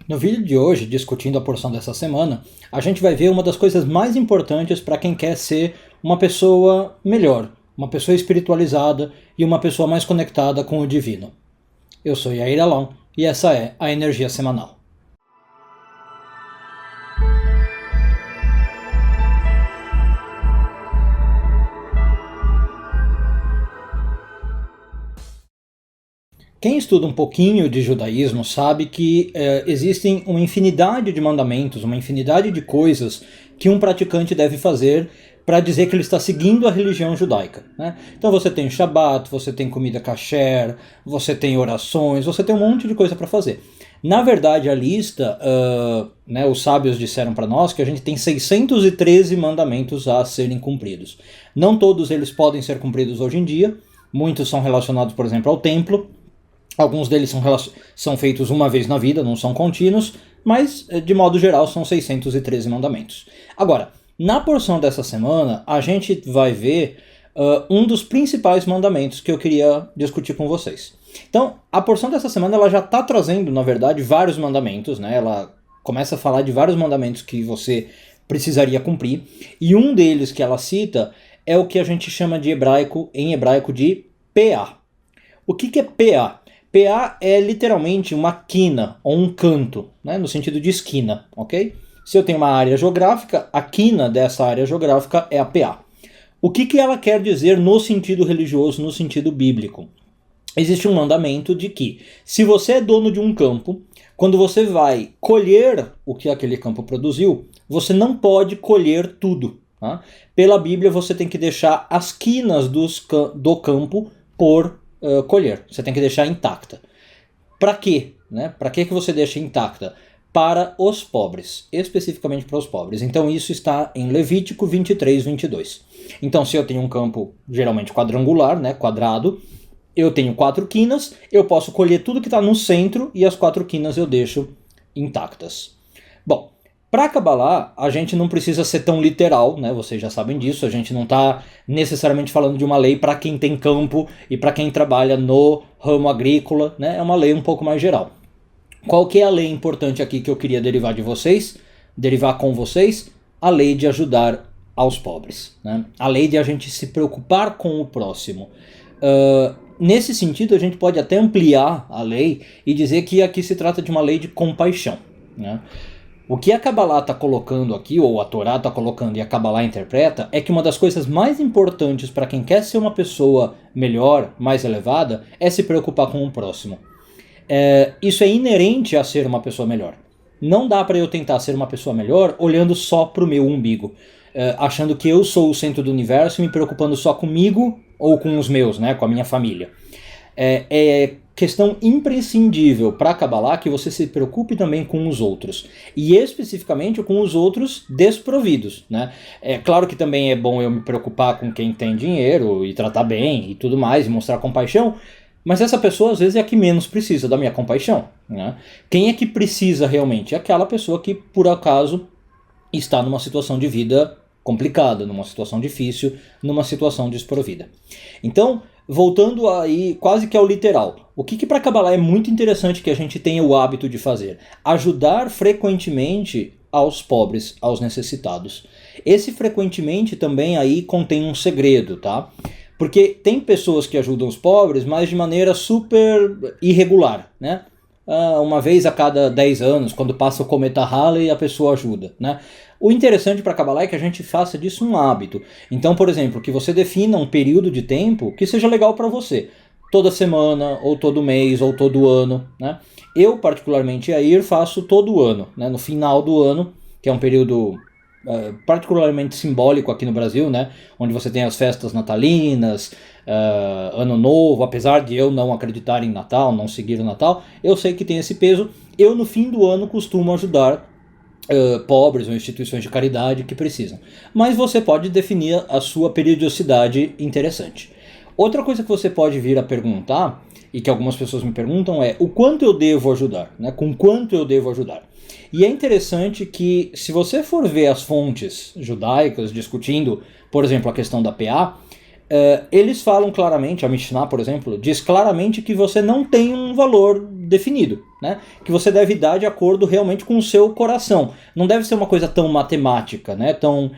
No vídeo de hoje, discutindo a porção dessa semana, a gente vai ver uma das coisas mais importantes para quem quer ser uma pessoa melhor, uma pessoa espiritualizada e uma pessoa mais conectada com o divino. Eu sou Yair Alon e essa é a Energia Semanal. Quem estuda um pouquinho de judaísmo sabe que existem uma infinidade de mandamentos, uma infinidade de coisas que um praticante deve fazer para dizer que ele está seguindo a religião judaica, né? Então você tem Shabat, você tem comida kasher, você tem orações, você tem um monte de coisa para fazer. Na verdade, a lista, os sábios disseram para nós que a gente tem 613 mandamentos a serem cumpridos. Não todos eles podem ser cumpridos hoje em dia, muitos são relacionados, por exemplo, ao templo. Alguns deles são feitos uma vez na vida, não são contínuos, mas de modo geral são 613 mandamentos. Agora, na porção dessa semana, a gente vai ver um dos principais mandamentos que eu queria discutir com vocês. Então, a porção dessa semana ela já está trazendo, na verdade, vários mandamentos, né? Ela começa a falar de vários mandamentos que você precisaria cumprir, e um deles que ela cita é o que a gente chama em hebraico de PA. O que é PA? PA é literalmente uma quina, ou um canto, né, no sentido de esquina, ok? Se eu tenho uma área geográfica, a quina dessa área geográfica é a PA. O que ela quer dizer no sentido religioso, no sentido bíblico? Existe um mandamento de que, se você é dono de um campo, quando você vai colher o que aquele campo produziu, você não pode colher tudo. Tá? Pela Bíblia, você tem que deixar as quinas do campo por colher. Você tem que deixar intacta. Para quê? Né? Para que você deixa intacta? Para os pobres, especificamente para os pobres. Então isso está em Levítico 23, 22. Então se eu tenho um campo geralmente quadrangular, né, quadrado, eu tenho 4 quinas, eu posso colher tudo que está no centro e as 4 quinas eu deixo intactas. Bom, para Kabbalah, a gente não precisa ser tão literal, né? Vocês já sabem disso, a gente não está necessariamente falando de uma lei para quem tem campo e para quem trabalha no ramo agrícola, né? É uma lei um pouco mais geral. Qual que é a lei importante aqui que eu queria derivar com vocês? A lei de ajudar aos pobres, né? A lei de a gente se preocupar com o próximo. Nesse sentido, a gente pode até ampliar a lei e dizer que aqui se trata de uma lei de compaixão, né? O que a Kabbalah está colocando aqui, ou a Torá está colocando e a Kabbalah interpreta, é que uma das coisas mais importantes para quem quer ser uma pessoa melhor, mais elevada, é se preocupar com o próximo. Isso é inerente a ser uma pessoa melhor. Não dá para eu tentar ser uma pessoa melhor olhando só para o meu umbigo, achando que eu sou o centro do universo e me preocupando só comigo ou com os meus, né, com a minha família. É questão imprescindível para Kabbalah que você se preocupe também com os outros. E especificamente com os outros desprovidos, né? É claro que também é bom eu me preocupar com quem tem dinheiro e tratar bem e tudo mais, e mostrar compaixão, mas essa pessoa às vezes é a que menos precisa da minha compaixão, né? Quem é que precisa realmente? É aquela pessoa que por acaso está numa situação de vida complicada, numa situação difícil, numa situação desprovida. Então, voltando aí quase que ao literal, o que para Kabbalah é muito interessante que a gente tenha o hábito de fazer? Ajudar frequentemente aos pobres, aos necessitados. Esse frequentemente também aí contém um segredo, tá? Porque tem pessoas que ajudam os pobres, mas de maneira super irregular, né? Uma vez a cada 10 anos, quando passa o cometa Halley, a pessoa ajuda, né? O interessante para Kabbalah é que a gente faça disso um hábito. Então, por exemplo, que você defina um período de tempo que seja legal para você. Toda semana, ou todo mês, ou todo ano, né? Eu, particularmente, Yair, faço todo ano, né? No final do ano, que é um período particularmente simbólico aqui no Brasil, né? Onde você tem as festas natalinas, Ano Novo. Apesar de eu não acreditar em Natal, não seguir o Natal, eu sei que tem esse peso. Eu, no fim do ano, costumo ajudar pobres ou instituições de caridade que precisam. Mas você pode definir a sua periodicidade interessante. Outra coisa que você pode vir a perguntar, e que algumas pessoas me perguntam, é o quanto eu devo ajudar, né? Com quanto eu devo ajudar. E é interessante que, se você for ver as fontes judaicas discutindo, por exemplo, a questão da PA, eles falam claramente, a Mishnah, por exemplo, diz claramente que você não tem um valor definido. né, que você deve dar de acordo realmente com o seu coração. Não deve ser uma coisa tão matemática, né, tão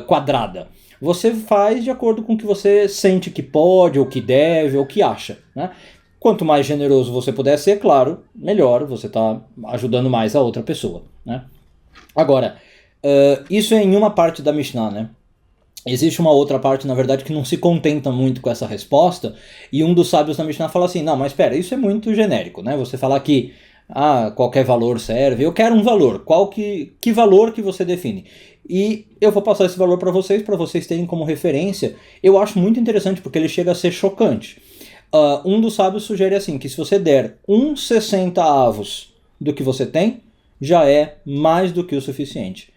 quadrada. Você faz de acordo com o que você sente que pode, ou que deve, ou que acha, né? Quanto mais generoso você puder ser, claro, melhor, você está ajudando mais a outra pessoa, né? Agora, isso é em uma parte da Mishnah, né? Existe uma outra parte, na verdade, que não se contenta muito com essa resposta, e um dos sábios da Mishnah fala assim, não, mas espera, isso é muito genérico, né? Você falar que qualquer valor serve, eu quero um valor, que valor que você define? E eu vou passar esse valor para vocês terem como referência. Eu acho muito interessante, porque ele chega a ser chocante. Um dos sábios sugere assim, que se você der 1/60 avos do que você tem, já é mais do que o suficiente.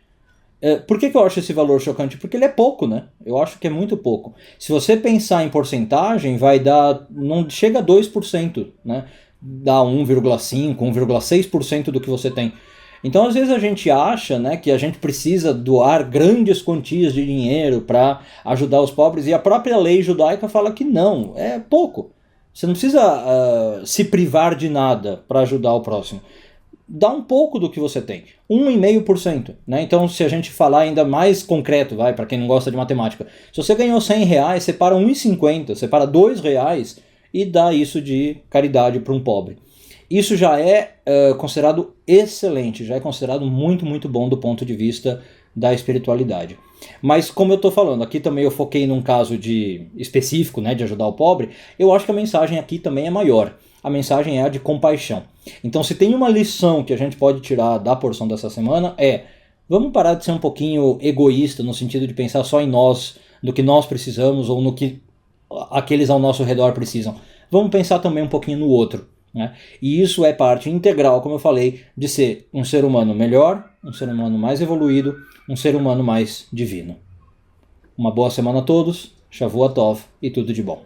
Por que eu acho esse valor chocante? Porque ele é pouco, né? Eu acho que é muito pouco. Se você pensar em porcentagem, vai dar, não chega a 2%, né? Dá 1,5%, 1,6% do que você tem. Então, às vezes a gente acha, né, que a gente precisa doar grandes quantias de dinheiro para ajudar os pobres, e a própria lei judaica fala que não, é pouco. Você não precisa se privar de nada para ajudar o próximo. Dá um pouco do que você tem, 1,5%, né? Então, se a gente falar ainda mais concreto, vai, para quem não gosta de matemática, se você ganhou R$100, separa 1,50, separa R$2 e dá isso de caridade para um pobre. Isso já é considerado excelente, já é considerado muito, muito bom do ponto de vista da espiritualidade. Mas como eu estou falando, aqui também eu foquei num caso específico, né, de ajudar o pobre, eu acho que a mensagem aqui também é maior. A mensagem é a de compaixão. Então, se tem uma lição que a gente pode tirar da porção dessa semana, vamos parar de ser um pouquinho egoísta, no sentido de pensar só em nós, no que nós precisamos ou no que aqueles ao nosso redor precisam. Vamos pensar também um pouquinho no outro, né? E isso é parte integral, como eu falei, de ser um ser humano melhor, um ser humano mais evoluído, um ser humano mais divino. Uma boa semana a todos, Shavua Tov e tudo de bom.